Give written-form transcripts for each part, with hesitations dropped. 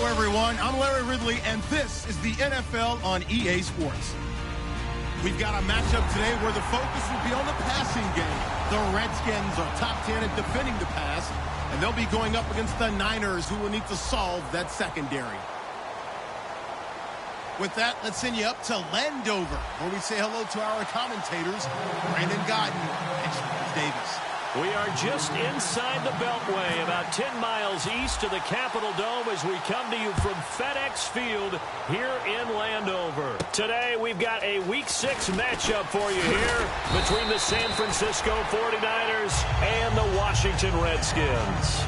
Hello, everyone. I'm Larry Ridley, and this is the NFL on EA Sports. We've got a matchup today where the focus will be on the passing game. The Redskins are top 10 at defending the pass, and they'll be going up against the Niners, who will need to solve that secondary. With that, let's send you up to Landover, where we say hello to our commentators, Brandon Godden and Charles Davis. We are just inside the Beltway, about 10 miles east of the Capitol Dome as we come to you from FedEx Field here in Landover. Today, we've got a Week 6 matchup for you here between the San Francisco 49ers and the Washington Redskins.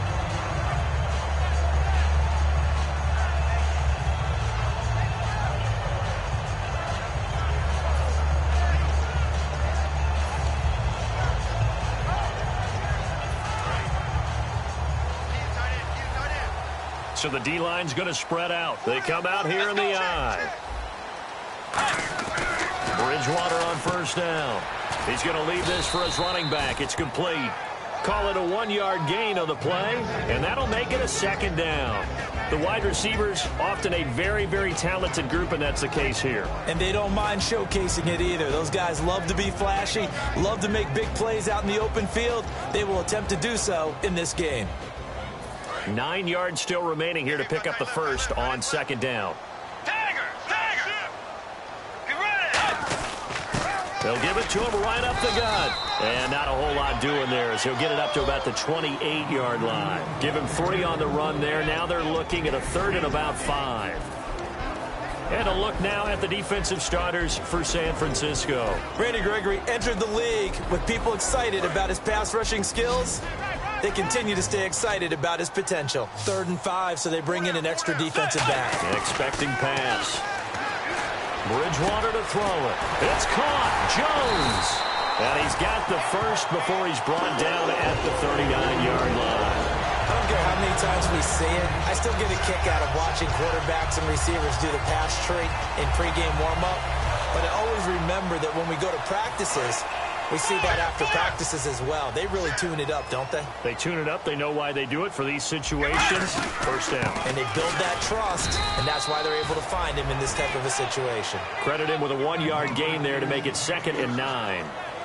So the D-line's going to spread out. They come out here in the I. Bridgewater on first down. He's going to leave this for his running back. It's complete. Call it a 1-yard gain on the play, and that'll make it a second down. The wide receivers, often a very, very talented group, and that's the case here. And they don't mind showcasing it either. Those guys love to be flashy, love to make big plays out in the open field. They will attempt to do so in this game. 9 yards still remaining here to pick up the first on second down. They'll give it to him right up the gut. And not a whole lot doing there as he'll get it up to about the 28-yard line. Give him 3 on the run there. Now they're looking at a third and about 5. And a look now at the defensive starters for San Francisco. Randy Gregory entered the league with people excited about his pass rushing skills. They continue to stay excited about his potential. 3rd and 5, so they bring in an extra defensive back. Expecting pass. Bridgewater to throw it. It's caught. Jones. And he's got the first before he's brought down at the 39-yard line. I don't care how many times we see it. I still get a kick out of watching quarterbacks and receivers do the pass tree in pregame warm-up. But I always remember that when we go to practices, we see that after practices as well. They really tune it up, don't they? They tune it up. They know why they do it for these situations. First down. And they build that trust, and that's why they're able to find him in this type of a situation. Credit him with a 1-yard gain there to make it 2nd and 9.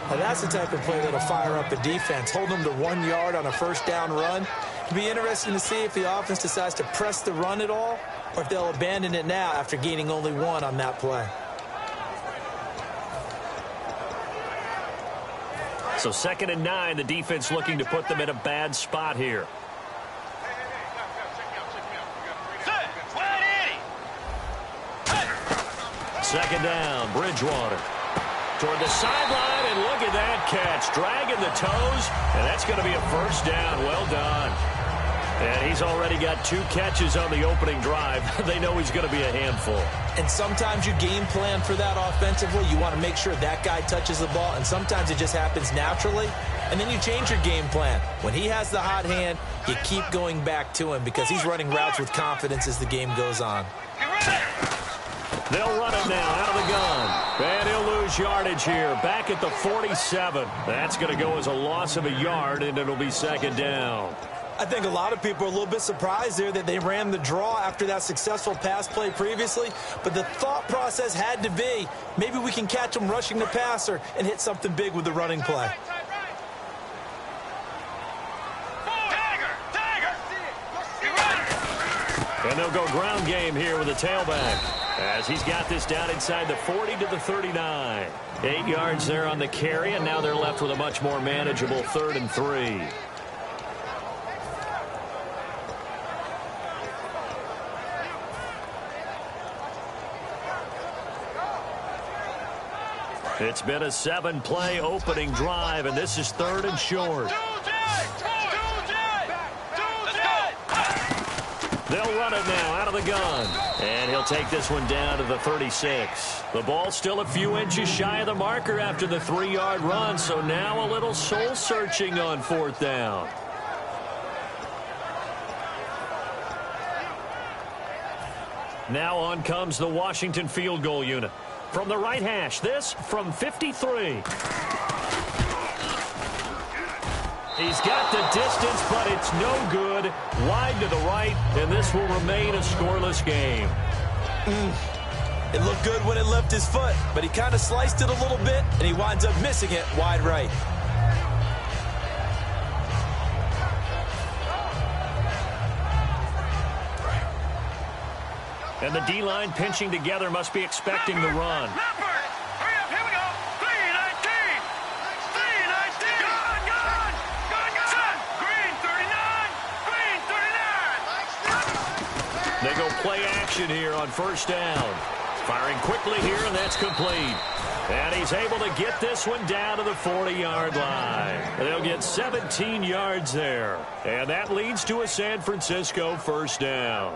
Now that's the type of play that'll fire up the defense. Hold them to 1 yard on a first down run. It'll be interesting to see if the offense decides to press the run at all, or if they'll abandon it now after gaining only 1 on that play. So 2nd and 9, the defense looking to put them in a bad spot here. Second down, Bridgewater. Toward the sideline, and look at that catch. Dragging the toes, and that's going to be a first down. Well done. And he's already got 2 catches on the opening drive. They know he's going to be a handful. And sometimes you game plan for that offensively. You want to make sure that guy touches the ball, and sometimes it just happens naturally. And then you change your game plan. When he has the hot hand, you keep going back to him because he's running routes with confidence as the game goes on. They'll run it now out of the gun. And he'll lose yardage here. Back at the 47. That's going to go as a loss of a yard, and it'll be 2nd down. I think a lot of people are a little bit surprised there that they ran the draw after that successful pass play previously. But the thought process had to be, maybe we can catch them rushing the passer and hit something big with the running play. And they'll go ground game here with the tailback, as he's got this down inside the 40 to the 39. 8 yards there on the carry, and now they're left with a much more manageable 3rd and 3. It's been a 7-play opening drive, and this is 3rd and short. They'll run it now out of the gun. And he'll take this one down to the 36. The ball's still a few inches shy of the marker after the 3-yard run, so now a little soul-searching on 4th down. Now on comes the Washington field goal unit. From the right hash, this from 53. He's got the distance, but it's no good. Wide to the right, and this will remain a scoreless game. It looked good when it left his foot, but he kind of sliced it a little bit, and he winds up missing it wide right. And the D-line pinching together must be expecting the run. They go play action here on first down. Firing quickly here, and that's complete. And he's able to get this one down to the 40-yard line. They'll get 17 yards there. And that leads to a San Francisco first down.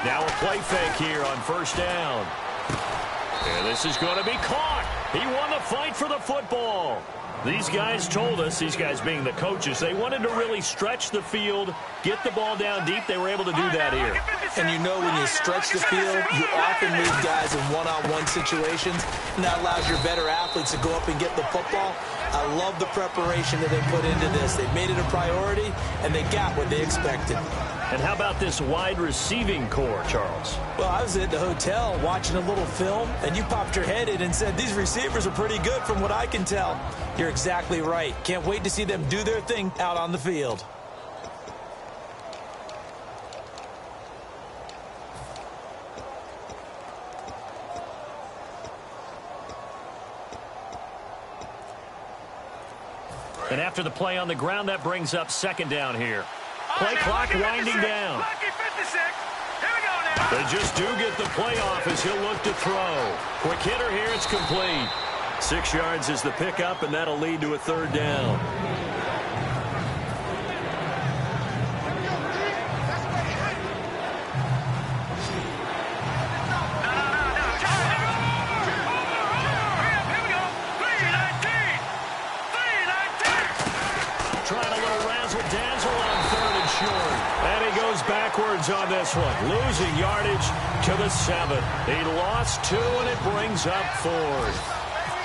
Now a play fake here on first down. And this is going to be caught. He won the fight for the football. These guys told us, these guys being the coaches, they wanted to really stretch the field, get the ball down deep. They were able to do that here. And you know when you stretch the field, you often leave guys in one-on-one situations, and that allows your better athletes to go up and get the football. I love the preparation that they put into this. They made it a priority, and they got what they expected. And how about this wide receiving core, Charles? Well, I was at the hotel watching a little film, and you popped your head in and said, these receivers are pretty good from what I can tell. You're exactly right. Can't wait to see them do their thing out on the field. And after the play on the ground, that brings up second down here. Play clock winding down. They just do get the play off as he'll look to throw. Quick hitter here, it's complete. 6 yards is the pickup, and that'll lead to a third down. Trying a little razzle-dazzle on third and short. And he goes backwards on this one, losing yardage to the 7. He lost 2, and it brings up 4th.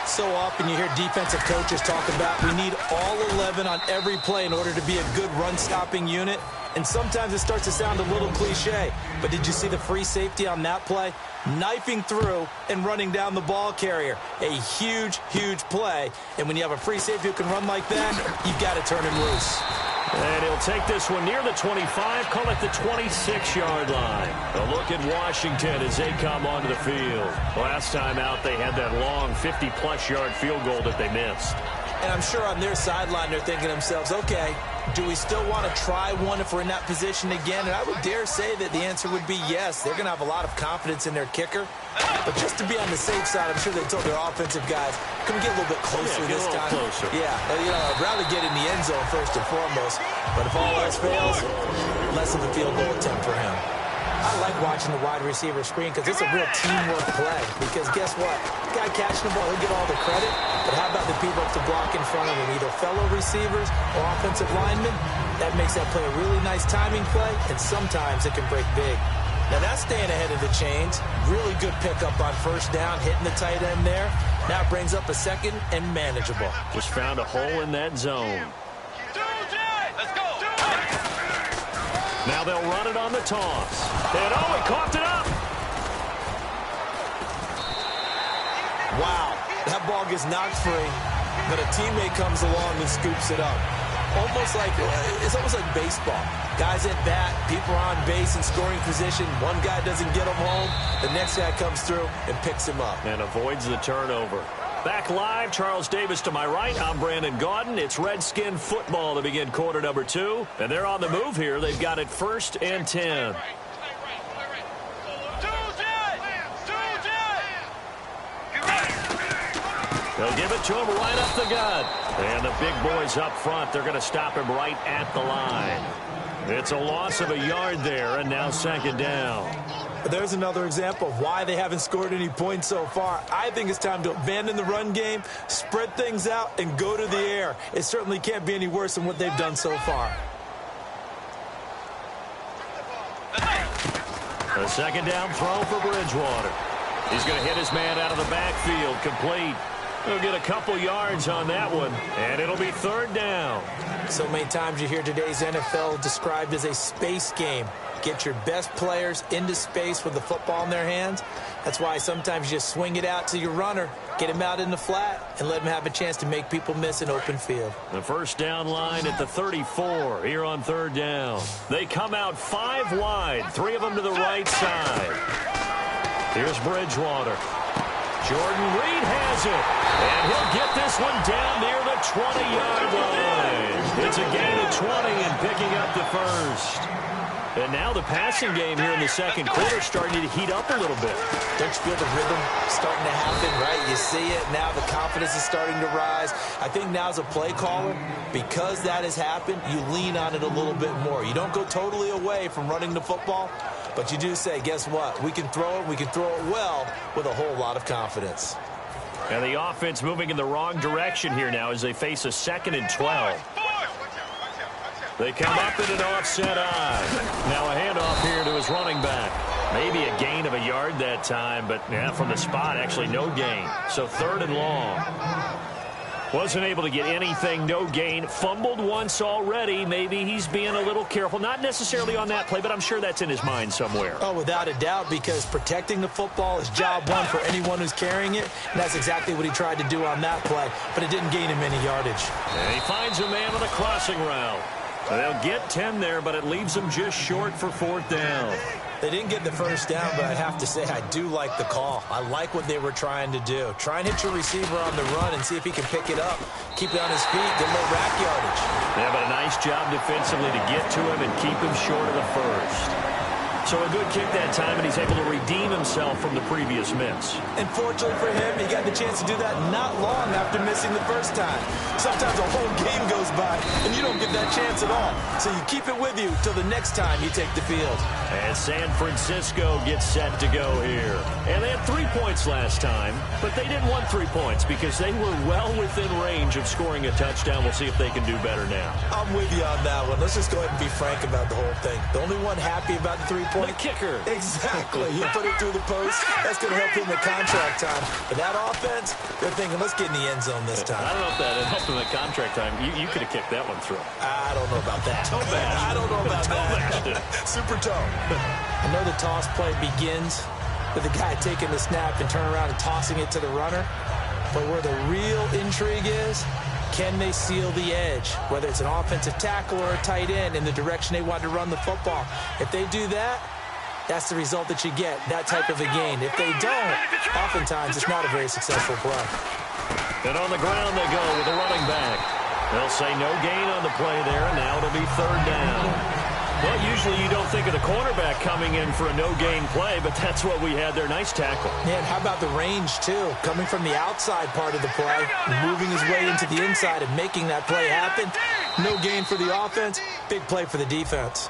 So often you hear defensive coaches talk about we need all 11 on every play in order to be a good run-stopping unit. And sometimes it starts to sound a little cliche. But did you see the free safety on that play? Knifing through and running down the ball carrier. A huge, huge play. And when you have a free safety who can run like that, you've got to turn him loose. And he'll take this one near the 25, call it the 26-yard line. A look at Washington as they come onto the field. Last time out, they had that long 50-plus yard field goal that they missed. And I'm sure on their sideline they're thinking to themselves, okay, do we still want to try one if we're in that position again? And I would dare say that the answer would be yes. They're going to have a lot of confidence in their kicker. But just to be on the safe side, I'm sure they told their offensive guys, can we get a little bit closer this time? Closer. Yeah, you know, I'd rather get in the end zone first and foremost. But if all else fails, less of a field goal attempt for him. I like watching the wide receiver screen because it's a real teamwork play. Because guess what? The guy catching the ball, he'll get all the credit. But how about the people to block in front of him, either fellow receivers or offensive linemen? That makes that play a really nice timing play, and sometimes it can break big. Now that's staying ahead of the chains. Really good pickup on first down, hitting the tight end there. Now it brings up a second and manageable. Just found a hole in that zone. Now they'll run it on the toss. And oh, he coughed it up. Wow, that ball gets knocked free, but a teammate comes along and scoops it up. It's almost like baseball. Guys at bat, people are on base in scoring position. One guy doesn't get him home. The next guy comes through and picks him up. And avoids the turnover. Back live, Charles Davis to my right. I'm Brandon Gaudin. It's Redskin football to begin quarter number 2. And they're on the move here. They've got it 1st and 10. They'll give it to him right up the gut. And the big boys up front, they're going to stop him right at the line. It's a loss of a yard there, and now second down. There's another example of why they haven't scored any points so far. I think it's time to abandon the run game, spread things out, and go to the air. It certainly can't be any worse than what they've done so far. A second down throw for Bridgewater. He's going to hit his man out of the backfield, complete. He'll get a couple yards on that one, and it'll be third down. So many times you hear today's NFL described as a space game. Get your best players into space with the football in their hands. That's why sometimes you just swing it out to your runner, get him out in the flat, and let him have a chance to make people miss an open field. The first down line at the 34 here on third down. They come out 5 wide, 3 of them to the right side. Here's Bridgewater. Jordan Reed has it, and he'll get this one down near the 20-yard line. It's a gain of 20 and picking up the first. And now the passing game here in the second quarter starting to heat up a little bit. Don't you feel the rhythm starting to happen, right? You see it now. The confidence is starting to rise. I think now as a play caller, because that has happened, you lean on it a little bit more. You don't go totally away from running the football, but you do say, guess what? We can throw it. We can throw it well with a whole lot of confidence. And the offense moving in the wrong direction here now as they face a 2nd and 12. They come up in an offset eye. Now a handoff here to his running back. Maybe a gain of a yard that time, but yeah, from the spot, actually no gain. So 3rd and long. Wasn't able to get anything, no gain. Fumbled once already. Maybe he's being a little careful. Not necessarily on that play, but I'm sure that's in his mind somewhere. Oh, without a doubt, because protecting the football is job one for anyone who's carrying it. And that's exactly what he tried to do on that play, but it didn't gain him any yardage. And he finds a man on a crossing route. They'll get 10 there, but it leaves them just short for 4th down. They didn't get the first down, but I have to say I do like the call. I like what they were trying to do. Try and hit your receiver on the run and see if he can pick it up. Keep it on his feet, get a little rack yardage. Yeah, but a nice job defensively to get to him and keep him short of the first. So a good kick that time, and he's able to redeem himself from the previous miss. And fortunately for him, he got the chance to do that not long after missing the first time. Sometimes a whole game goes by, and you don't get that chance at all. So you keep it with you till the next time you take the field. And San Francisco gets set to go here. And they had 3 points last time, but they didn't want 3 points because they were well within range of scoring a touchdown. We'll see if they can do better now. I'm with you on that one. Let's just go ahead and be frank about the whole thing. The only one happy about the 3 points. The kicker. Exactly. He put it through the post. That's going to help him in the contract time. But that offense, they're thinking, let's get in the end zone this time. I don't know if that helped him in the contract time. You could have kicked that one through. I don't know about that. Toe bash. I don't know about that. Super toe. I know the toss play begins with the guy taking the snap and turning around and tossing it to the runner. But where the real intrigue is, can they seal the edge, whether it's an offensive tackle or a tight end, in the direction they want to run the football? If they do that, that's the result that you get, that type of a gain. If they don't, oftentimes it's not a very successful play. And on the ground they go with the running back. They'll say no gain on the play there, and now it'll be 3rd down. Well, usually you don't think of the cornerback coming in for a no-gain play, but that's what we had there. Nice tackle. Man, how about the range, too? Coming from the outside part of the play, moving his way into the inside and making that play happen. No gain for the offense, big play for the defense.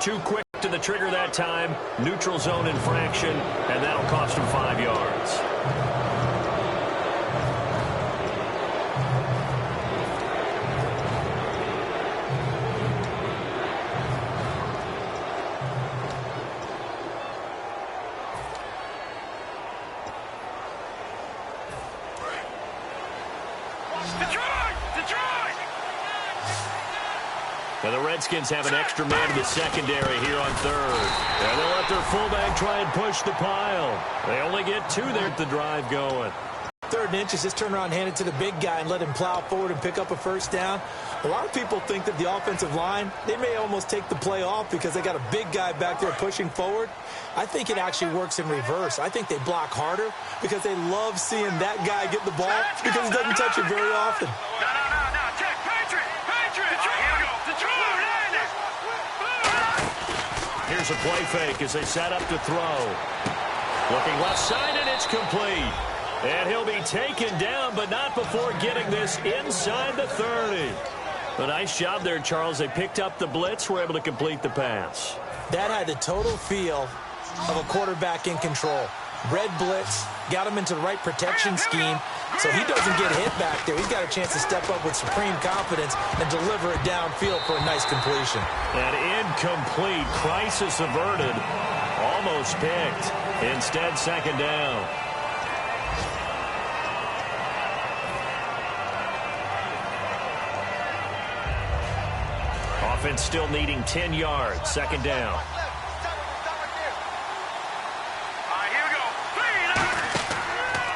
Too quick to the trigger that time. Neutral zone infraction, and that'll cost him 5 yards. Now the Redskins have an extra man in the secondary here on 3rd. And they'll let their fullback try and push the pile. They only get 2 there at the drive going. 3rd and inches, just turn around, hand it to the big guy and let him plow forward and pick up a first down. A lot of people think that the offensive line, they may almost take the play off because they got a big guy back there pushing forward. I think it actually works in reverse. I think they block harder because they love seeing that guy get the ball because he doesn't touch it very often. Here's a play fake as they set up to throw. Looking left side, and it's complete. And he'll be taken down, but not before getting this inside the 30. A nice job there, Charles. They picked up the blitz, were able to complete the pass. That had the total feel of a quarterback in control. Red blitz, got him into the right protection scheme, so he doesn't get hit back there. He's got a chance to step up with supreme confidence and deliver it downfield for a nice completion. That incomplete, crisis averted. Almost picked. Instead, second down. Offense still needing 10 yards. Second down.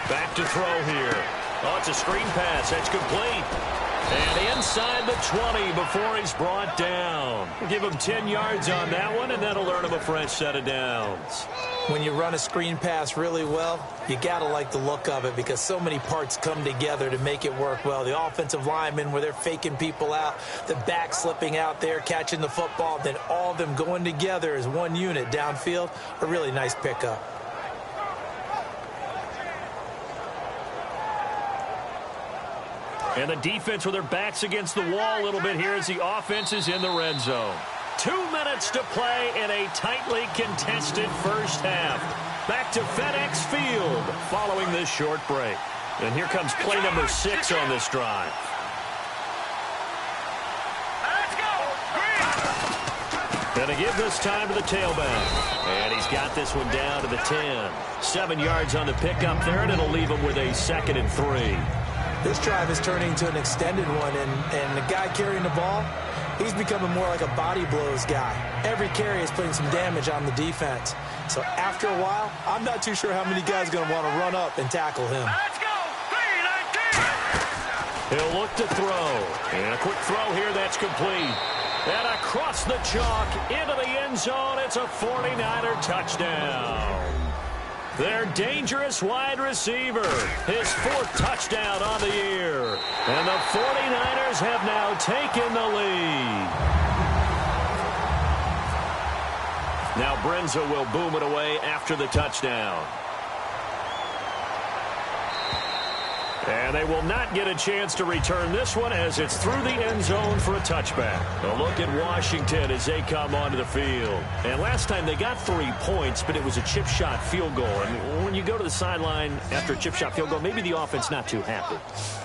Back to throw here. Oh, it's a screen pass. That's complete. And inside the 20 before he's brought down. We'll give him 10 yards on that one, and that'll earn him a fresh set of downs. When you run a screen pass really well, you got to like the look of it because so many parts come together to make it work well. The offensive linemen, where they're faking people out, the back slipping out there, catching the football, then all of them going together as one unit downfield. A really nice pickup. And the defense with their backs against the wall a little bit here as the offense is in the red zone. 2 minutes to play in a tightly contested first half. Back to FedEx Field following this short break. And here comes play number 6 on this drive. Let's go! Gonna give this time to the tailback. And he's got this one down to the 10. 7 yards on the pickup there, and it'll leave him with a 2nd and 3. This drive is turning to an extended one, and the guy carrying the ball, he's becoming more like a body blows guy. Every carry is putting some damage on the defense. So after a while, I'm not too sure how many guys are going to want to run up and tackle him. Let's go! 3-19! He'll look to throw. And a quick throw here, that's complete. And across the chalk into the end zone, it's a 49er touchdown. Their dangerous wide receiver, his 4th touchdown on the year. And the 49ers have now taken the lead. Now Brenza will boom it away after the touchdown. And they will not get a chance to return this one as it's through the end zone for a touchback. A look at Washington as they come onto the field. And last time they got 3 points, but it was a chip shot field goal. And when you go to the sideline after a chip shot field goal, maybe the offense not too happy.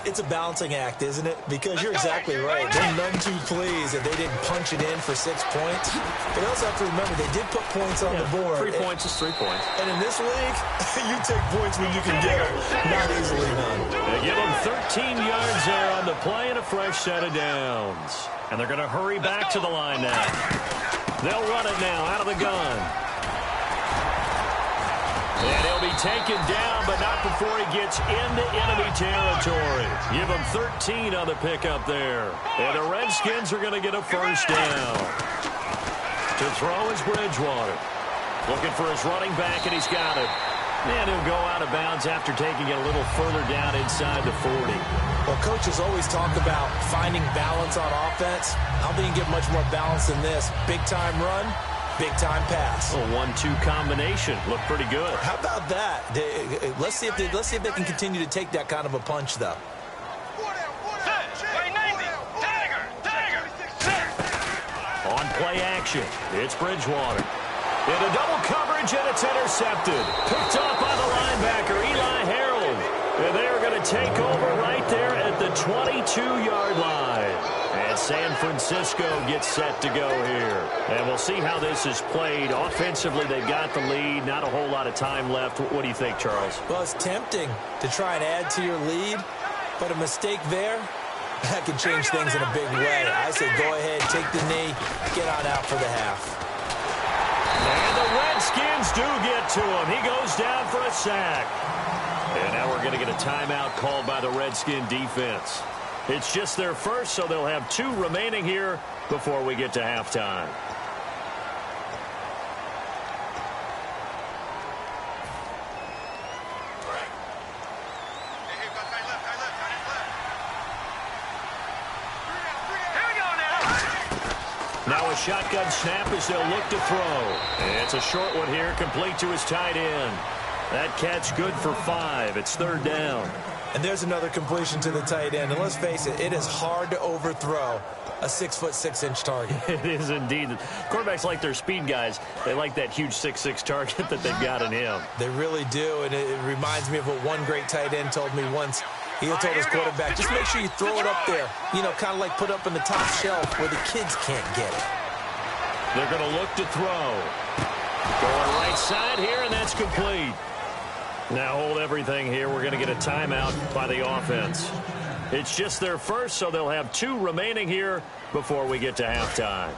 It's a balancing act, isn't it? Because you're exactly right. They're none too pleased that they didn't punch it in for 6 points. But you also have to remember they did put points on the board. 3 points is 3 points. And in this league, you take points when you can get them. Not easily none. They give them 13 yards there on the play and a fresh set of downs. And they're going to hurry back to the line now. They'll run it now out of the gun. And he'll be taken down, but not before he gets into enemy territory. Give him 13 on the pickup there. And the Redskins are going to get a first down. To throw is Bridgewater. Looking for his running back, and he's got it. And he'll go out of bounds after taking it a little further down inside the 40. Well, coaches always talk about finding balance on offense. I don't think you can get much more balance than this. Big-time run, big-time pass. A 1-2 combination. Looked pretty good. How about that? Let's see if they can continue to take that kind of a punch, though. On play action, it's Bridgewater. Into double coverage, and it's intercepted. Picked off by the linebacker, Eli Harold. And they are going to take over right there at the 22-yard line. And San Francisco gets set to go here. And we'll see how this is played. Offensively, they've got the lead. Not a whole lot of time left. What do you think, Charles? Well, it's tempting to try and add to your lead, but a mistake there, that can change things in a big way. I say go ahead, take the knee, get on out for the half. And the Redskins do get to him. He goes down for a sack. And now we're going to get a timeout called by the Redskin defense. It's just their first, so they'll have 2 remaining here before we get to halftime. Now a shotgun snap as they'll look to throw. And it's a short one here, complete to his tight end. That catch good for 5. It's 3rd down. And there's another completion to the tight end. And let's face it, it is hard to overthrow a 6'6" target. It is indeed. Quarterbacks like their speed guys. They like that huge 6'6" target that they've got in him. They really do. And it reminds me of what one great tight end told me once. He told his quarterback, just make sure you throw it up there. You know, kind of like put up in the top shelf where the kids can't get it. They're going to look to throw. Going right side here, and that's complete. Now hold everything here. We're going to get a timeout by the offense. It's just their first, so they'll have 2 remaining here before we get to halftime.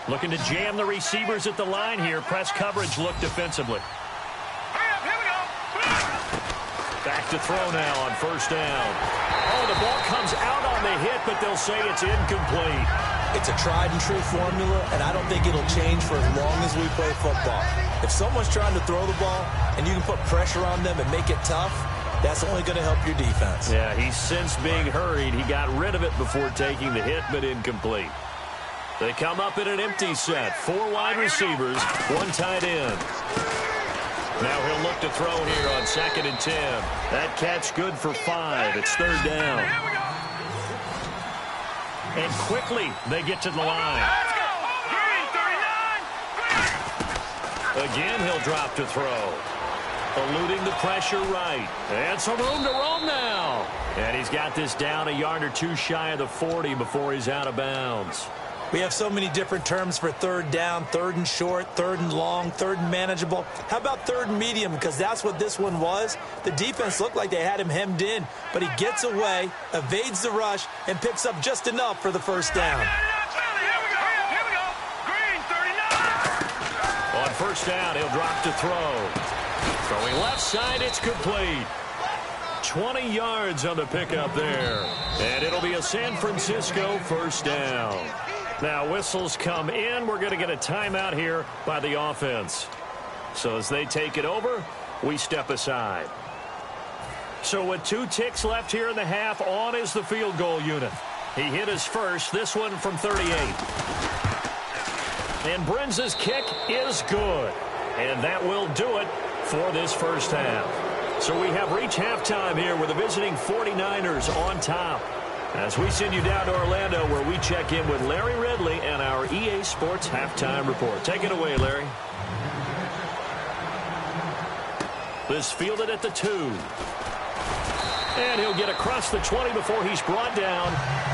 Looking to jam the receivers at the line here. Press coverage look defensively. Back to throw now on first down. Oh, the ball comes out on the hit, but they'll say it's incomplete. It's a tried-and-true formula, and I don't think it'll change for as long as we play football. If someone's trying to throw the ball and you can put pressure on them and make it tough, that's only going to help your defense. Yeah, he's since being hurried. He got rid of it before taking the hit, but incomplete. They come up in an empty set. 4 wide receivers, 1 tight end. Now he'll look to throw here on 2nd and 10. That catch good for 5. It's 3rd down. And quickly they get to the line. Again, he'll drop to throw. Eluding the pressure right. And some room to roam now. And he's got this down a yard or 2 shy of the 40 before he's out of bounds. We have so many different terms for 3rd down, 3rd and short, 3rd and long, 3rd and manageable. How about 3rd and medium? Because that's what this one was. The defense looked like they had him hemmed in, but he gets away, evades the rush, and picks up just enough for the first down. On first down, he'll drop to throw. Throwing left side, it's complete. 20 yards on the pickup there. And it'll be a San Francisco first down. Now whistles come in. We're going to get a timeout here by the offense. So as they take it over, we step aside. So with 2 ticks left here in the half, on is the field goal unit. He hit his first, this one from 38. And Brenza's kick is good. And that will do it for this first half. So we have reached halftime here with the visiting 49ers on top. As we send you down to Orlando, where we check in with Larry Ridley and our EA Sports Halftime Report. Take it away, Larry. This fielded at the 2. And he'll get across the 20 before he's brought down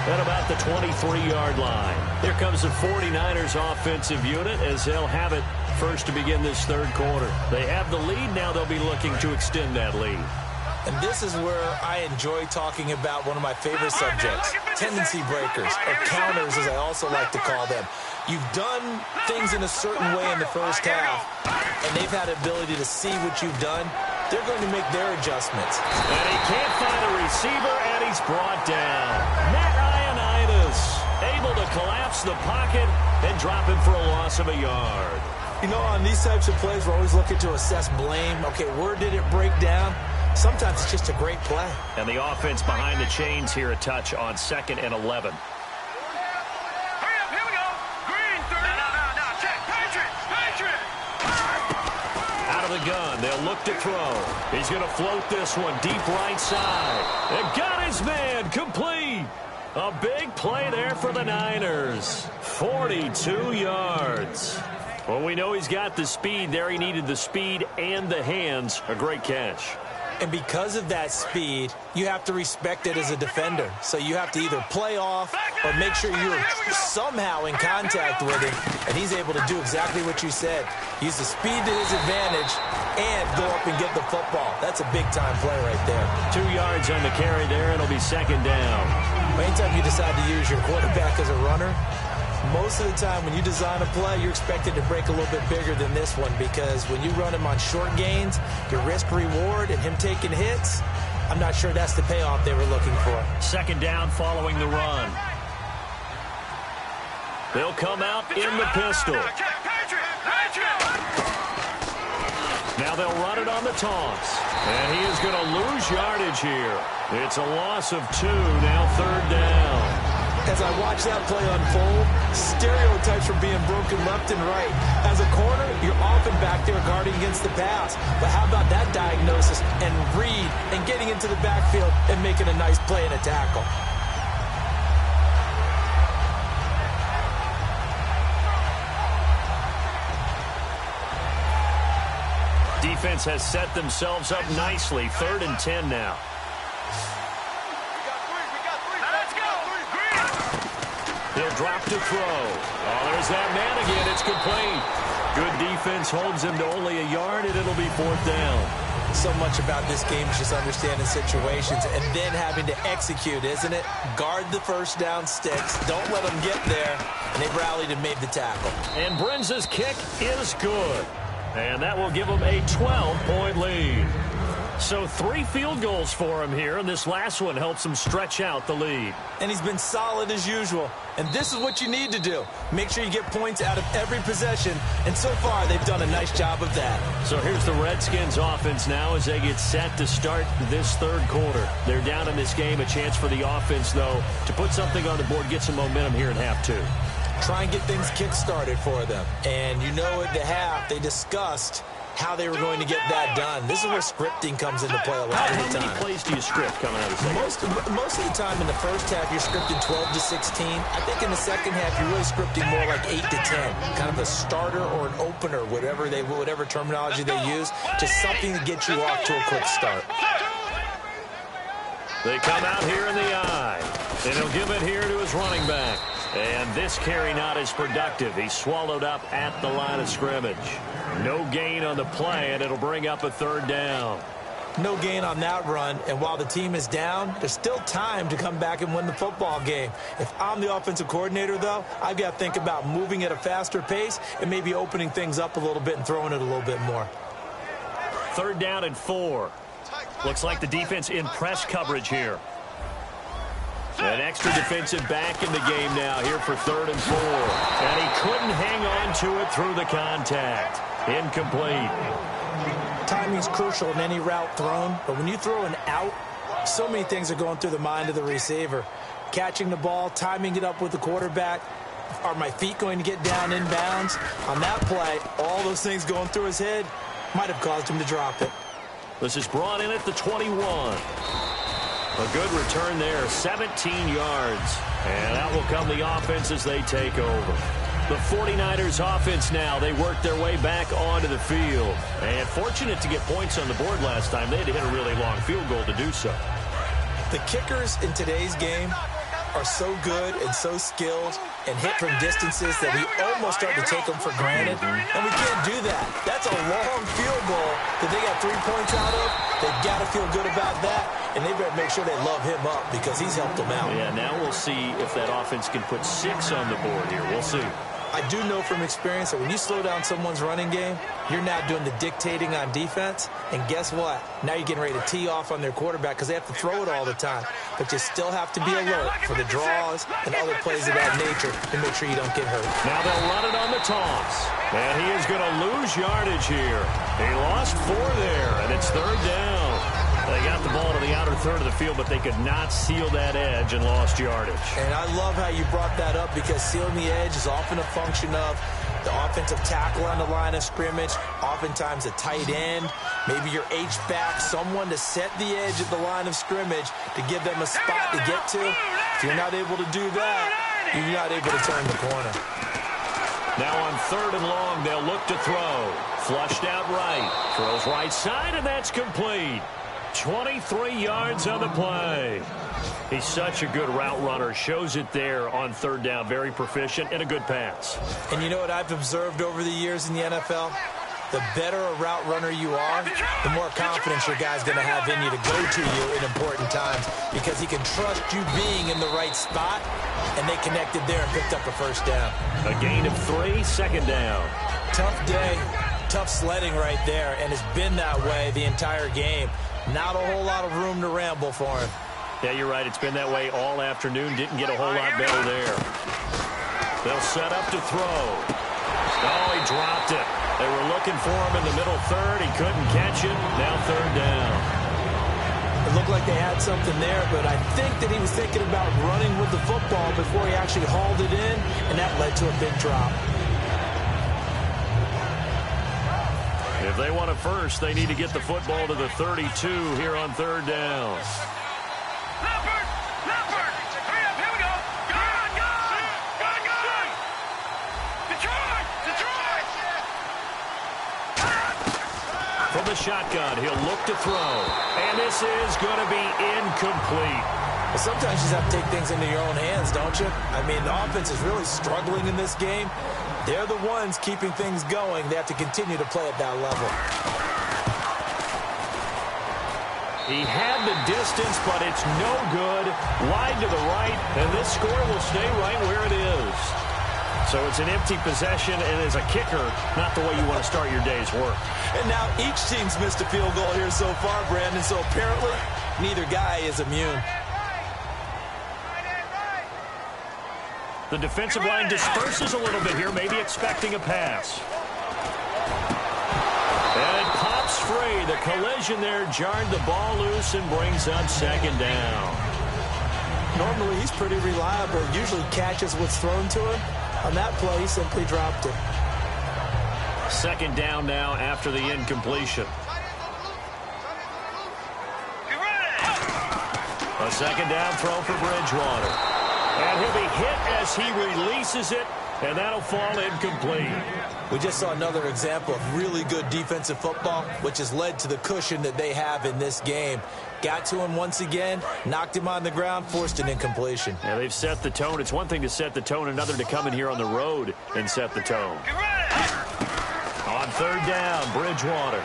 at about the 23-yard line. Here comes the 49ers offensive unit as they'll have it first to begin this 3rd quarter. They have the lead. Now they'll be looking to extend that lead. And this is where I enjoy talking about one of my favorite subjects, tendency breakers, or counters as I also like to call them. You've done things in a certain way in the first half, and they've had the ability to see what you've done. They're going to make their adjustments. And he can't find a receiver, and he's brought down. Matt Ioannidis able to collapse the pocket and drop him for a loss of a yard. You know, on these types of plays, we're always looking to assess blame. Okay, where did it break down? Sometimes it's just a great play. And the offense behind the chains here, a touch on 2nd and 11. Out of the gun, they'll look to throw. He's going to float this one deep right side. And got his man, complete. A big play there for the Niners. 42 yards. Well, we know he's got the speed there. He needed the speed and the hands. A great catch. And because of that speed, you have to respect it as a defender. So you have to either play off or make sure you're somehow in contact with him. And he's able to do exactly what you said. Use the speed to his advantage and go up and get the football. That's a big-time play right there. 2 yards on the carry there. It'll be 2nd down. Anytime you decide to use your quarterback as a runner, most of the time when you design a play, you're expected to break a little bit bigger than this one, because when you run him on short gains, your risk-reward and him taking hits, I'm not sure that's the payoff they were looking for. 2nd down following the run. They'll come out in the pistol. Now they'll run it on the toss. And he is going to lose yardage here. It's a loss of 2, now 3rd down. As I watch that play unfold, stereotypes are being broken left and right. As a corner, you're often back there guarding against the pass. But how about that diagnosis and read and getting into the backfield and making a nice play and a tackle? Defense has set themselves up nicely. 3rd and 10 now. He'll drop to throw. Oh, there's that man again. It's complete. Good defense holds him to only a yard, and it'll be 4th down. So much about this game is just understanding situations and then having to execute, isn't it? Guard the first down sticks. Don't let them get there. And they've rallied and made the tackle. And Brenza's kick is good. And that will give them a 12-point lead. So 3 field goals for him here, and this last one helps him stretch out the lead. And he's been solid as usual. And this is what you need to do. Make sure you get points out of every possession. And so far, they've done a nice job of that. So here's the Redskins offense now as they get set to start this 3rd quarter. They're down in this game. A chance for the offense, though, to put something on the board, get some momentum here in half 2. Try and get things kick-started for them. And you know at the half, they discussed how they were going to get that done. This is where scripting comes into play a lot of the time. How many plays do you script coming out of the second? Most of the time in the first half, you're scripting 12 to 16. I think in the second half, you're really scripting more like 8 to 10. Kind of a starter or an opener, whatever terminology they use, just something to get you off to a quick start. They come out here in the eye, and he'll give it here to his running back. And this carry not as productive. He's swallowed up at the line of scrimmage. No gain on the play, and it'll bring up a 3rd down. No gain on that run, and while the team is down, there's still time to come back and win the football game. If I'm the offensive coordinator, though, I've got to think about moving at a faster pace and maybe opening things up a little bit and throwing it a little bit more. 3rd down and 4. Looks like the defense in press coverage here. An extra defensive back in the game now here for 3rd and 4. And he couldn't hang on to it through the contact. Incomplete. Timing's crucial in any route thrown, but when you throw an out, so many things are going through the mind of the receiver. Catching the ball, timing it up with the quarterback. Are my feet going to get down in bounds? On that play, all those things going through his head might have caused him to drop it. This is brought in at the 21. A good return there, 17 yards. And out will come the offense as they take over. The 49ers offense now, they work their way back onto the field. And fortunate to get points on the board last time. They had to hit a really long field goal to do so. The kickers in today's game are so good and so skilled and hit from distances that we almost start to take them for granted. And we can't do that. That's a long field goal that they got 3 points out of. They've got to feel good about that. And they better make sure they love him up because he's helped them out. Yeah, now we'll see if that offense can put 6 on the board here. We'll see. I do know from experience that when you slow down someone's running game, you're now doing the dictating on defense. And guess what? Now you're getting ready to tee off on their quarterback because they have to throw it all the time. But you still have to be alert for the draws and other plays of that nature to make sure you don't get hurt. Now they'll run it on the toss. And he is going to lose yardage here. He lost 4 there, and it's 3rd down. They got the ball to the outer third of the field, but they could not seal that edge and lost yardage. And I love how you brought that up because sealing the edge is often a function of the offensive tackle on the line of scrimmage, oftentimes a tight end, maybe your H-back, someone to set the edge at the line of scrimmage to give them a spot to get to. If you're not able to do that, you're not able to turn the corner. Now on 3rd and long, they'll look to throw. Flushed out right. Throws right side, and that's complete. 23 yards on the play. He's such a good route runner. Shows it there on 3rd down. Very proficient and a good pass. And you know what I've observed over the years in the NFL? The better a route runner you are, the more confidence your guy's going to have in you to go to you in important times because he can trust you being in the right spot, and they connected there and picked up a 1st down. A gain of 3, 2nd down. Tough day, tough sledding right there, and it's been that way the entire game. Not a whole lot of room to ramble for him. Yeah, you're right. It's been that way all afternoon. Didn't get a whole lot better there. They'll set up to throw. Oh, he dropped it. They were looking for him in the middle 3rd. He couldn't catch it. Now 3rd down. It looked like they had something there, but I think that he was thinking about running with the football before he actually hauled it in, and that led to a big drop. If they want a first, they need to get the football to the 32 here on 3rd down. From the shotgun, he'll look to throw. And this is going to be incomplete. But sometimes you just have to take things into your own hands, don't you? I mean, the offense is really struggling in this game. They're the ones keeping things going. They have to continue to play at that level. He had the distance, but it's no good. Wide to the right, and this score will stay right where it is. So it's an empty possession, and as a kicker, not the way you want to start your day's work. And now each team's missed a field goal here so far, Brandon, so apparently neither guy is immune. The defensive line disperses a little bit here, maybe expecting a pass. And it pops free. The collision there jarred the ball loose and brings up second down. Normally, he's pretty reliable. Usually catches what's thrown to him. On that play, he simply dropped it. Second down now after the incompletion. A second down throw for Bridgewater. And he'll be hit as he releases it, and that'll fall incomplete. We just saw another example of really good defensive football, which has led to the cushion that they have in this game. Got to him once again, knocked him on the ground, forced an incompletion. Yeah, they've set the tone. It's one thing to set the tone, another to come in here on the road and set the tone. On third down, Bridgewater.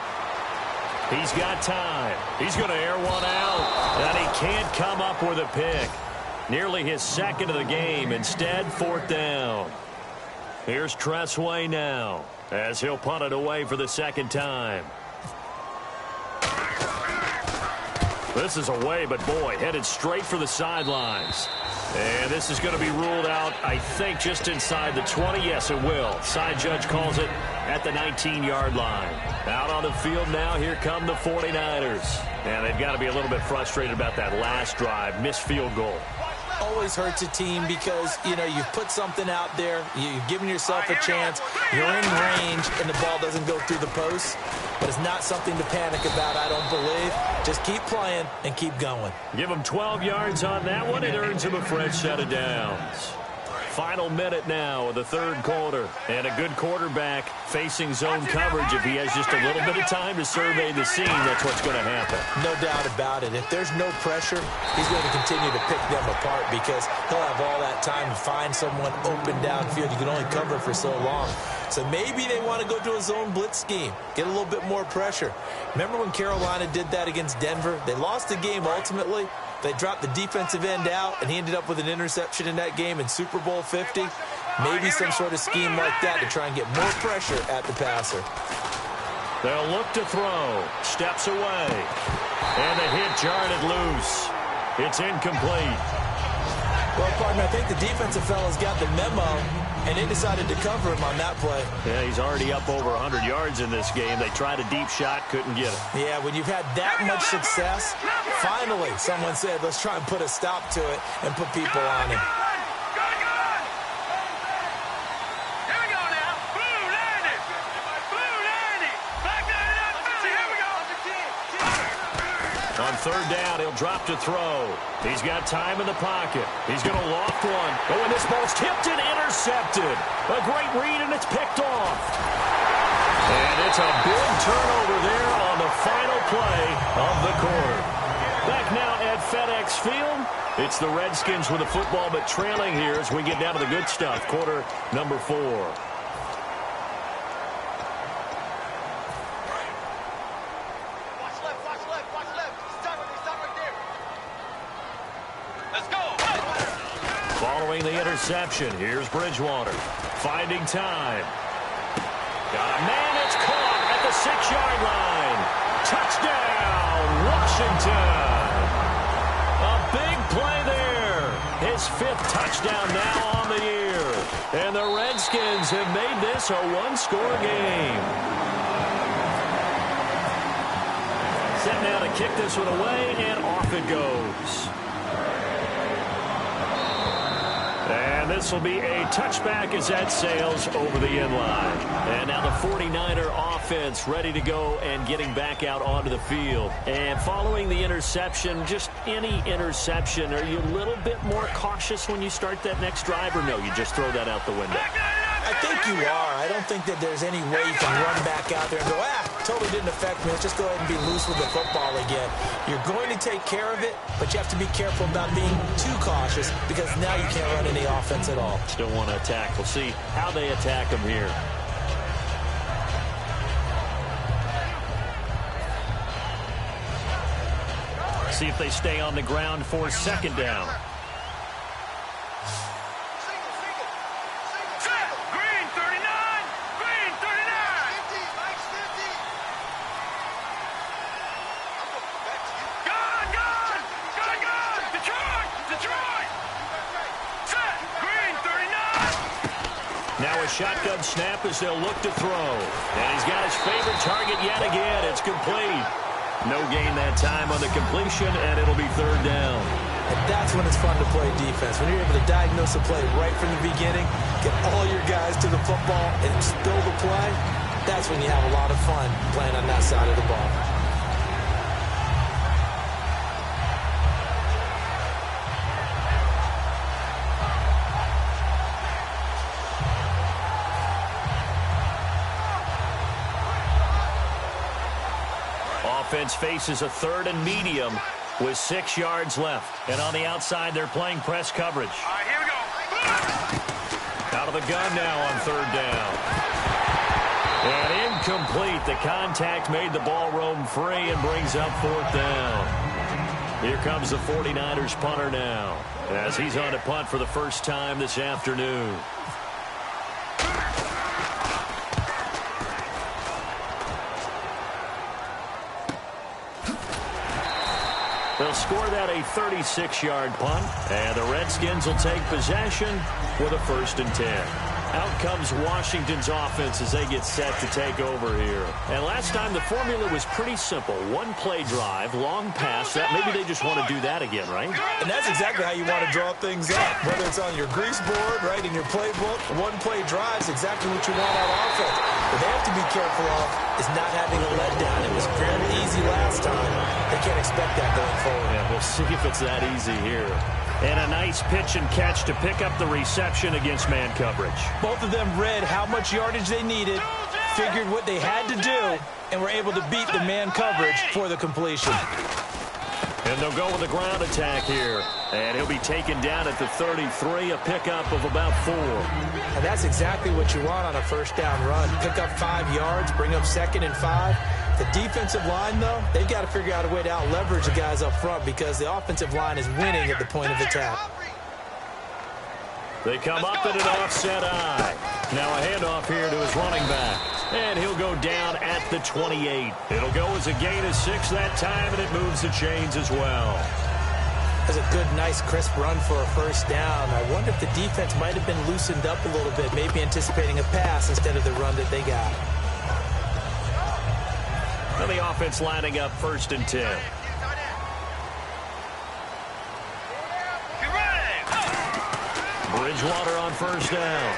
He's got time. He's going to air one out, and he can't come up with a pick. Nearly his second of the game. Instead, fourth down. Here's Tressway now as he'll punt it away for the second time. This is away, but boy, headed straight for the sidelines. And this is going to be ruled out, I think, just inside the 20. Yes, it will. Side judge calls it at the 19-yard line. Out on the field now, here come the 49ers. And they've got to be a little bit frustrated about that last drive, missed field goal. Always hurts a team because, you know, you've put something out there, you've given yourself a chance, you're in range, and the ball doesn't go through the post. But it's not something to panic about, I don't believe. Just keep playing and keep going. Give him 12 yards on that one. It earns him a fresh set of downs. Final minute now of the third quarter. And a good quarterback facing zone coverage. If he has just a little bit of time to survey the scene, that's what's going to happen. No doubt about it. If there's no pressure, he's going to continue to pick them apart because he'll have all that time to find someone open downfield. You can only cover for so long. So maybe they want to go to a zone blitz scheme, get a little bit more pressure. Remember when Carolina did that against Denver? They lost the game ultimately. They dropped the defensive end out, and he ended up with an interception in that game in Super Bowl 50. Maybe some sort of scheme like that to try and get more pressure at the passer. They'll look to throw. Steps away. And the hit jarred it loose. It's incomplete. Well, partner, I think the defensive fellas got the memo, and they decided to cover him on that play. Yeah, he's already up over 100 yards in this game. They tried a deep shot, couldn't get it. Yeah, when you've had that much success, finally someone said, let's try and put a stop to it and put people on him. On third down, he'll drop to throw. He's got time in the pocket. He's going to loft one. Oh, and this ball's tipped and intercepted. A great read, and it's picked off. And it's a big turnover there on the final play of the quarter. Back now at FedEx Field. It's the Redskins with the football, but trailing here as we get down to the good stuff. Quarter number 4. Following the interception, here's Bridgewater. Finding time. Got a man, it's caught at the 6-yard line. Touchdown, Washington. A big play there. His 5th touchdown now on the year. And the Redskins have made this a one-score game. Set now to kick this one away, and off it goes. And this will be a touchback as that sails over the end line. And now the 49er offense ready to go and getting back out onto the field. And following the interception, just any interception, are you a little bit more cautious when you start that next drive, or no, you just throw that out the window? I think you are. I don't think that there's any way you can run back out there and go, totally didn't affect me. Let's just go ahead and be loose with the football again. You're going to take care of it, but you have to be careful about being too cautious because now you can't run any offense at all. Still want to attack. We'll see how they attack him here. See if they stay on the ground for second down. Now a shotgun snap as they'll look to throw. And he's got his favorite target yet again. It's complete. No gain that time on the completion, and it'll be third down. And that's when it's fun to play defense. When you're able to diagnose a play right from the beginning, get all your guys to the football, and spill the play, that's when you have a lot of fun playing on that side of the ball. Offense faces a third and medium with 6 yards left. And on the outside, they're playing press coverage. All right, here we go. Out of the gun now on third down. And incomplete. The contact made the ball roam free and brings up fourth down. Here comes the 49ers punter now as he's on to punt for the first time this afternoon. They'll score that a 36-yard punt, and the Redskins will take possession with a 1st and 10. Out comes Washington's offense as they get set to take over here. And last time the formula was pretty simple. One play drive, long pass. That maybe they just want to do that again, right? And that's exactly how you want to draw things up. Whether it's on your grease board, right, in your playbook, one play drive is exactly what you want on offense. What they have to be careful of is not having a letdown. It was fairly easy last time. They can't expect that going forward. Yeah, we'll see if it's that easy here. And a nice pitch and catch to pick up the reception against man coverage. Both of them read how much yardage they needed, figured what they had to do, and were able to beat the man coverage for the completion. And they'll go with a ground attack here. And he'll be taken down at the 33, a pickup of about 4. And that's exactly what you want on a first down run. Pick up 5 yards, bring up 2nd and 5. The defensive line, though, they've got to figure out a way to out-leverage the guys up front because the offensive line is winning at the point of attack. They come up at an offset eye. Now a handoff here to his running back. And he'll go down at the 28. It'll go as a gain of 6 that time, and it moves the chains as well. That's a good, nice, crisp run for a first down. I wonder if the defense might have been loosened up a little bit, maybe anticipating a pass instead of the run that they got. And the offense lining up 1st and 10. Bridgewater on first down.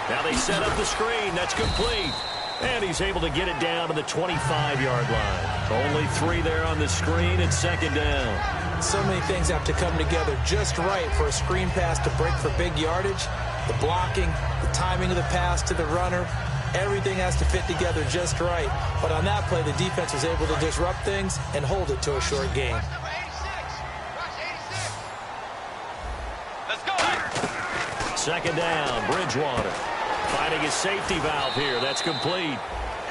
Now they set up the screen. That's complete. And he's able to get it down to the 25-yard line. Only 3 there on the screen. It's 2nd down. So many things have to come together just right for a screen pass to break for big yardage. The blocking, the timing of the pass to the runner. Everything has to fit together just right. But on that play, the defense was able to disrupt things and hold it to a short gain. Let's go. 2nd down, Bridgewater. Finding his safety valve here. That's complete.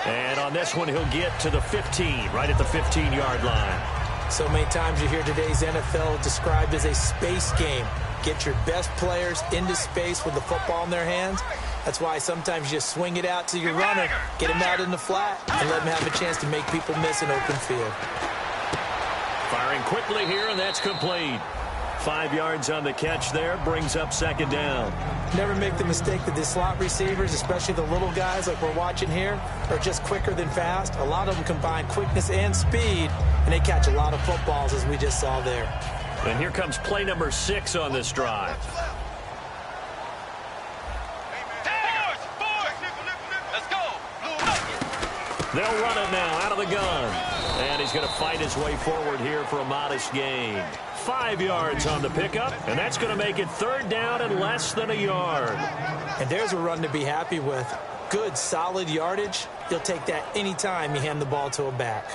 And on this one, he'll get to the 15, right at the 15-yard line. So many times you hear today's NFL described as a space game. Get your best players into space with the football in their hands. That's why sometimes you just swing it out to your runner, get him out in the flat, and let him have a chance to make people miss an open field. Firing quickly here, and that's complete. 5 yards on the catch there, brings up 2nd down. Never make the mistake that the slot receivers, especially the little guys like we're watching here, are just quicker than fast. A lot of them combine quickness and speed, and they catch a lot of footballs, as we just saw there. And here comes play number 6 on this drive. They'll run it now out of the gun. And he's going to fight his way forward here for a modest gain. 5 yards on the pickup, and that's going to make it 3rd down and less than a yard. And there's a run to be happy with. good, solid yardage, you'll take that anytime you hand the ball to a back.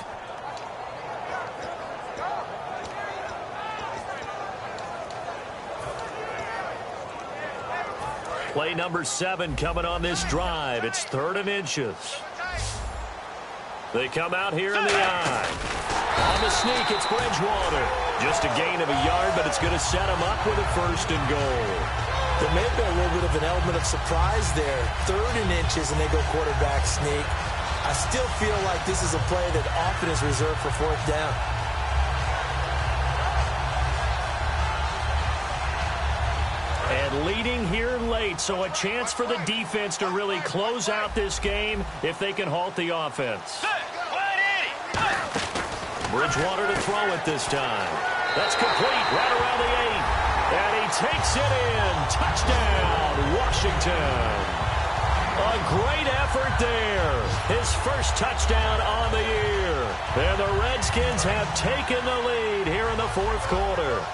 Play number 7 coming on this drive. It's 3rd and inches. They come out here in the eye. On the sneak, it's Bridgewater. Just a gain of a yard, but it's going to set him up with a 1st and goal. There may have been a little bit of an element of surprise there. 3rd and inches, and they go quarterback sneak. I still feel like this is a play that often is reserved for 4th down. And leading here late, so a chance for the defense to really close out this game if they can halt the offense. Bridgewater to throw it this time. That's complete right around the 8. And he takes it in. Touchdown, Washington. A great effort there. His first touchdown on the year. And the Redskins have taken the lead here in the 4th quarter.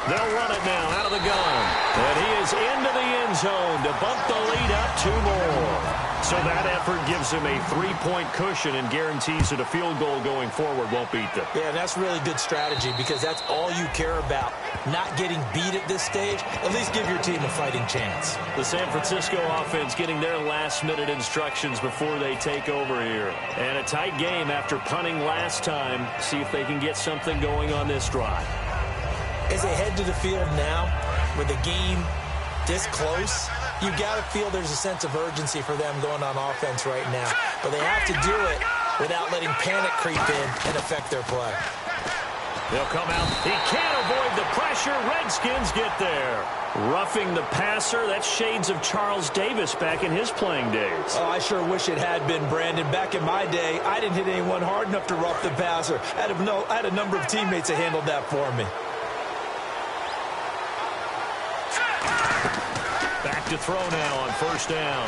They'll run it now out of the gun. And he is into the end zone to bump the lead up 2 more. So that effort gives him a 3-point cushion and guarantees that a field goal going forward won't beat them. Yeah, that's really good strategy because that's all you care about. Not getting beat at this stage. At least give your team a fighting chance. The San Francisco offense getting their last-minute instructions before they take over here. And a tight game after punting last time. See if they can get something going on this drive. As they head to the field now, with the game this close, you got to feel there's a sense of urgency for them going on offense right now. But they have to do it without letting panic creep in and affect their play. They'll come out. He can't avoid the pressure. Redskins get there. Roughing the passer. That's shades of Charles Davis back in his playing days. Oh, I sure wish it had been, Brandon. Back in my day, I didn't hit anyone hard enough to rough the passer. I had a number of teammates that handled that for me. Back to throw now on 1st down.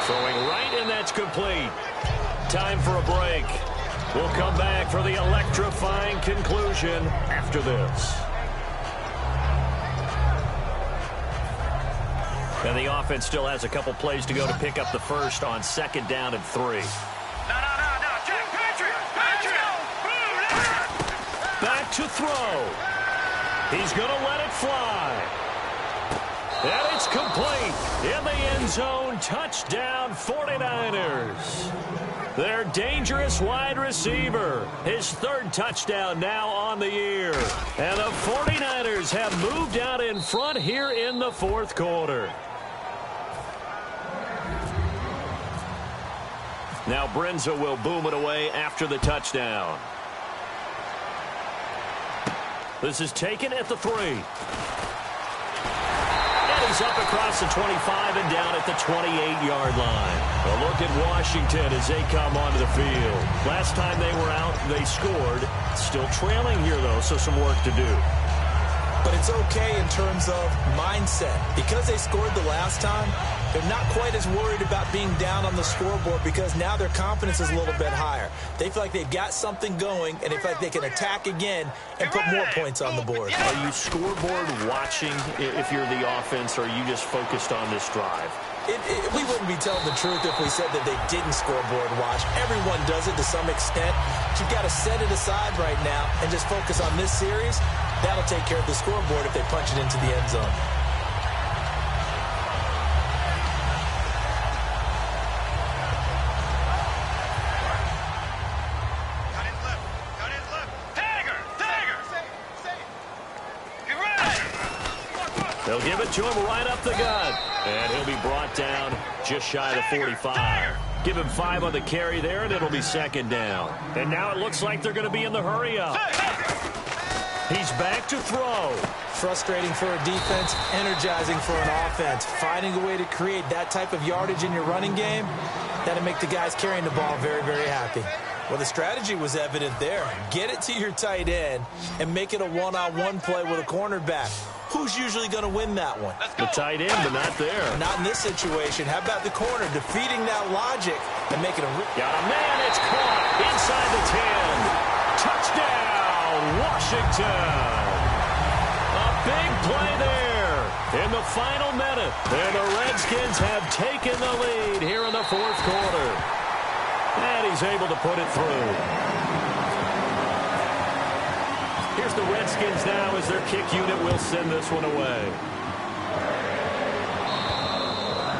Throwing right, and that's complete. Time for a break. We'll come back for the electrifying conclusion after this. And the offense still has a couple plays to go to pick up the first on 2nd down and 3. No, Jack, Patrick! Back to throw. He's going to let it fly. And it's complete. In the end zone, touchdown 49ers. Their dangerous wide receiver. His 3rd touchdown now on the year. And the 49ers have moved out in front here in the 4th quarter. Now Brenza will boom it away after the touchdown. This is taken at the 3. He's up across the 25 and down at the 28-yard line. A look at Washington as they come onto the field. Last time they were out, they scored. Still trailing here, though, so some work to do. But it's okay in terms of mindset. Because they scored the last time, they're not quite as worried about being down on the scoreboard because now their confidence is a little bit higher. They feel like they've got something going, and they feel like they can attack again and put more points on the board. Are you scoreboard watching if you're the offense, or are you just focused on this drive? We wouldn't be telling the truth if we said that they didn't scoreboard watch. Everyone does it to some extent. But you've got to set it aside right now and just focus on this series. That'll take care of the scoreboard if they punch it into the end zone. They'll give it to him right up the gut. And he'll be brought down just shy of the 45. Give him 5 on the carry there, and it'll be 2nd down. And now it looks like they're going to be in the hurry up. He's back to throw. Frustrating for a defense, energizing for an offense. Finding a way to create that type of yardage in your running game, that'll make the guys carrying the ball very, very happy. Well, the strategy was evident there. Get it to your tight end and make it a one-on-one play with a cornerback. Who's usually going to win that one? The tight end, but not there. Not in this situation. How about the corner defeating that logic and making a... Got a man, it's caught inside the 10. Touchdown, Washington. A big play there in the final minute. And the Redskins have taken the lead here in the fourth quarter. And he's able to put it through. Here's the Redskins now as their kick unit will send this one away.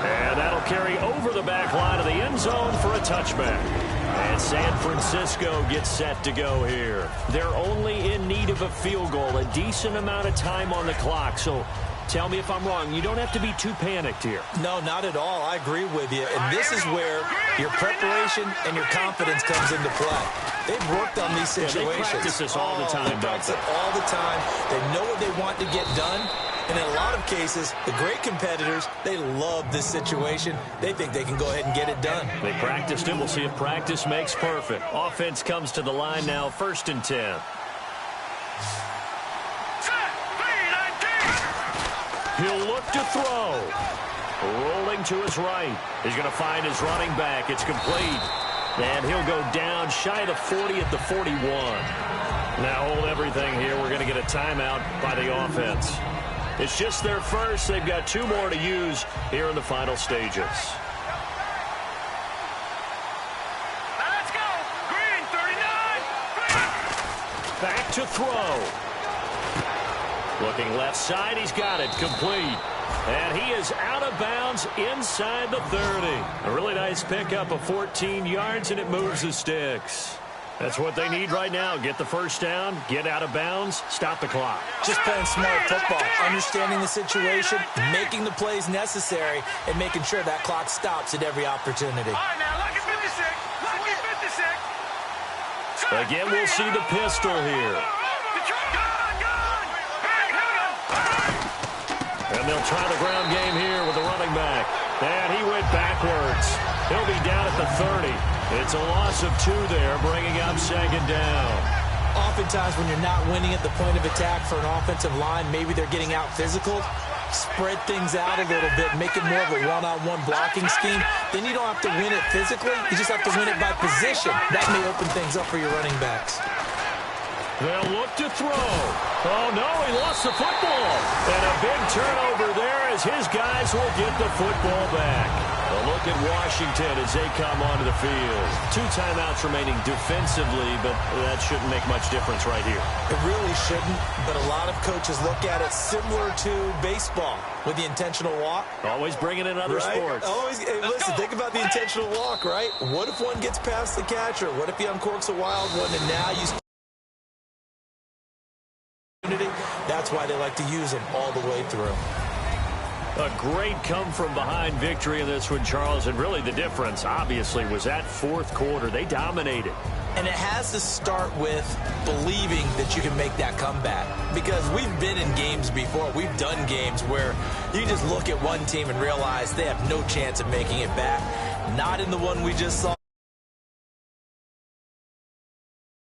And that'll carry over the back line of the end zone for a touchback. And San Francisco gets set to go here. They're only in need of a field goal, a decent amount of time on the clock. So tell me if I'm wrong. You don't have to be too panicked here. No, not at all. I agree with you. And this is where your preparation and your confidence comes into play. They've worked on these situations. They practice this all the time. They practice it all the time. They know what they want to get done. And in a lot of cases, the great competitors, they love this situation. They think they can go ahead and get it done. They practiced it. We'll see if practice makes perfect. Offense comes to the line now, 1st and 10. He'll look to throw. Rolling to his right. He's going to find his running back. It's complete. And he'll go down shy of the 40 at the 41. Now hold everything here. We're going to get a timeout by the offense. It's just their first. They've got 2 more to use here in the final stages. Let's go. Green, 39. Back to throw. Looking left side. He's got it. Complete. And he is out of bounds inside the 30. A really nice pickup of 14 yards, and it moves the sticks. That's what they need right now. Get the first down, get out of bounds, stop the clock. Just playing smart football, understanding the situation, making the plays necessary, and making sure that clock stops at every opportunity. All right, now, look at 56. Look at 56. Again, we'll see the pistol here. And they'll try the ground game here with the running back. And he went backwards. He'll be down at the 30. It's a loss of 2 there, bringing up 2nd down. Oftentimes when you're not winning at the point of attack for an offensive line, maybe they're getting out physical, spread things out a little bit, make it more of a one-on-one blocking scheme. Then you don't have to win it physically. You just have to win it by position. That may open things up for your running backs. They'll look to throw. Oh, no, he lost the football. And a big turnover there as his guys will get the football back. A look at Washington as they come onto the field. 2 timeouts remaining defensively, but that shouldn't make much difference right here. It really shouldn't, but a lot of coaches look at it similar to baseball with the intentional walk. Always bringing in other sports. Always, hey, listen, think about the intentional walk, right? What if one gets past the catcher? What if he uncorks a wild one and now you... That's why they like to use them all the way through. A great come-from-behind victory in this one, Charles. And really the difference, obviously, was that 4th quarter. They dominated. And it has to start with believing that you can make that comeback. Because we've been in games before. We've done games where you just look at one team and realize they have no chance of making it back. Not in the one we just saw.